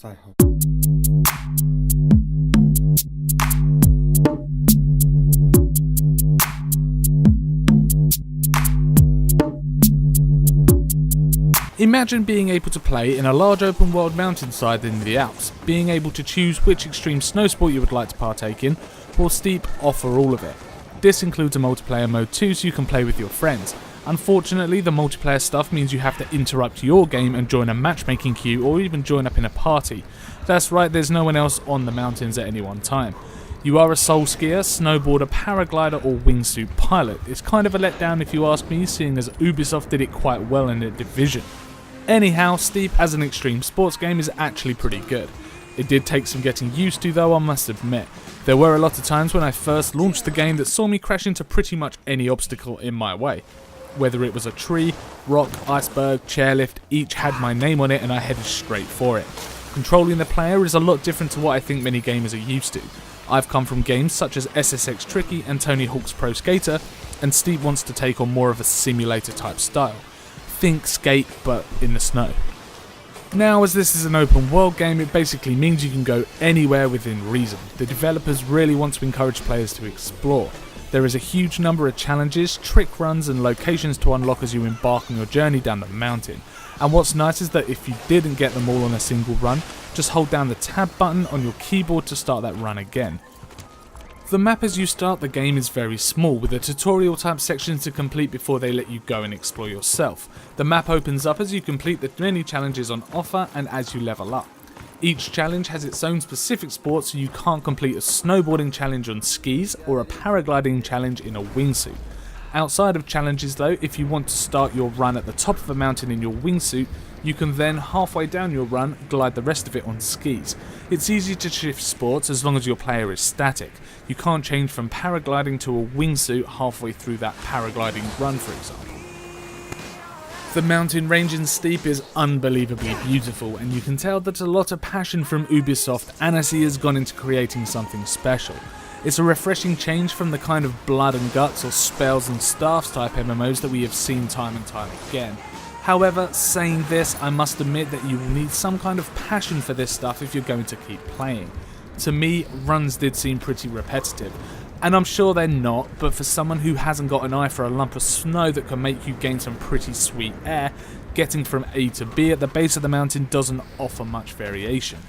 ใช่ครับ Imagine being able to play in a large open world mountainside in the Alps, being able to choose which extreme snow sport you would like to partake in, while Steep offer all of it. This includes a multiplayer mode too, so you can play with your friends. Unfortunately, the multiplayer stuff means you have to interrupt your game and join a matchmaking queue or even join up in a party. That's right, there's no one else on the mountains at any one time. You are a sole skier, snowboarder, paraglider or wingsuit pilot. It's kind of a letdown if you ask me, seeing as Ubisoft did it quite well in the division. Anyhow, Steep as an extreme sports game is actually pretty good. It did take some getting used to though, I must admit. There were a lot of times when I first launched the game that saw me crash into pretty much any obstacle in my way. Whether it was a tree, rock, iceberg, chairlift, each had my name on it and I headed straight for it. Controlling the player is a lot different to what I think many gamers are used to. I've come from games such as SSX Tricky and Tony Hawk's Pro Skater, and Steep wants to take on more of a simulator type style. Think skate, but in the snow. Now, as this is an open world game, it basically means you can go anywhere within reason. The developers really want to encourage players to explore. There is a huge number of challenges, trick runs and locations to unlock as you embark on your journey down the mountain. And what's nice is that if you didn't get them all on a single run, just hold down the tab button on your keyboard to start that run again. The map as you start the game is very small, with a tutorial type section to complete before they let you go and explore yourself. The map opens up as you complete the many challenges on offer and as you level up. Each challenge has its own specific sport, so you can't complete a snowboarding challenge on skis or a paragliding challenge in a wingsuit. Outside of challenges though, if you want to start your run at the top of a mountain in your wingsuit, you can then halfway down your run glide the rest of it on skis. It's easy to shift sports as long as your player is static. You can't change from paragliding to a wingsuit halfway through that paragliding run, for example. The mountain range in Steep is unbelievably beautiful, and you can tell that a lot of passion from Ubisoft Annecy has gone into creating something special. It's a refreshing change from the kind of blood and guts or spells and staffs type MMOs that we have seen time and time again. However, saying this, I must admit that you will need some kind of passion for this stuff if you're going to keep playing. To me, runs did seem pretty repetitive, and I'm sure they're not, but for someone who hasn't got an eye for a lump of snow that can make you gain some pretty sweet air, getting from A to B at the base of the mountain doesn't offer much variation.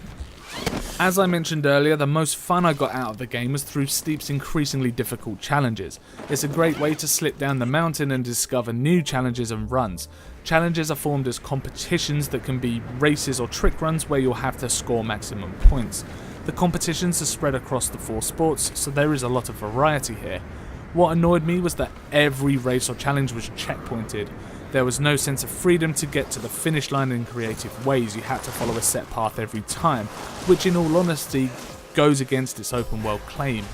As I mentioned earlier, the most fun I got out of the game was through Steep's increasingly difficult challenges. It's a great way to slip down the mountain and discover new challenges and runs. Challenges are formed as competitions that can be races or trick runs where you'll have to score maximum points. The competitions are spread across the 4 sports, so there is a lot of variety here. What annoyed me was that every race or challenge was checkpointed. There was no sense of freedom to get to the finish line in creative ways. You had to follow a set path every time, which in all honesty goes against its open world claim.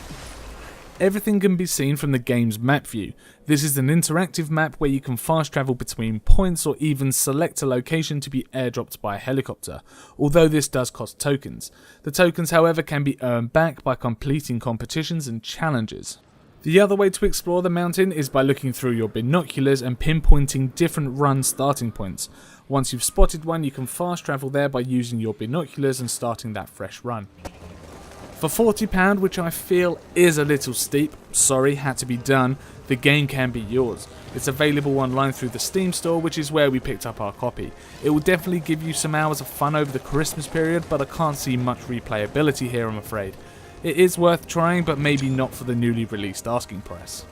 Everything can be seen from the game's map view. This is an interactive map where you can fast travel between points or even select a location to be airdropped by a helicopter, although this does cost tokens. The tokens, however, can be earned back by completing competitions and challenges. The other way to explore the mountain is by looking through your binoculars and pinpointing different run starting points. Once you've spotted one, you can fast travel there by using your binoculars and starting that fresh run. For £40, which I feel is a little steep, sorry, had to be done, the game can be yours. It's available online through the Steam store, which is where we picked up our copy. It will definitely give you some hours of fun over the Christmas period, but I can't see much replayability here, I'm afraid. It is worth trying, but maybe not for the newly released asking price.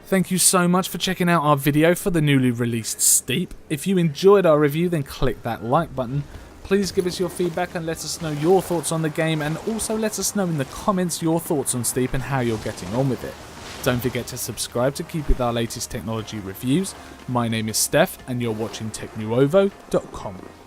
Thank you so much for checking out our video for the newly released Steep. If you enjoyed our review, then click that like button. Please give us your feedback and let us know your thoughts on the game, and also let us know in the comments your thoughts on Steep and how you're getting on with it. Don't forget to subscribe to keep with our latest technology reviews. My name is Steph and you're watching TechNewOvo.com.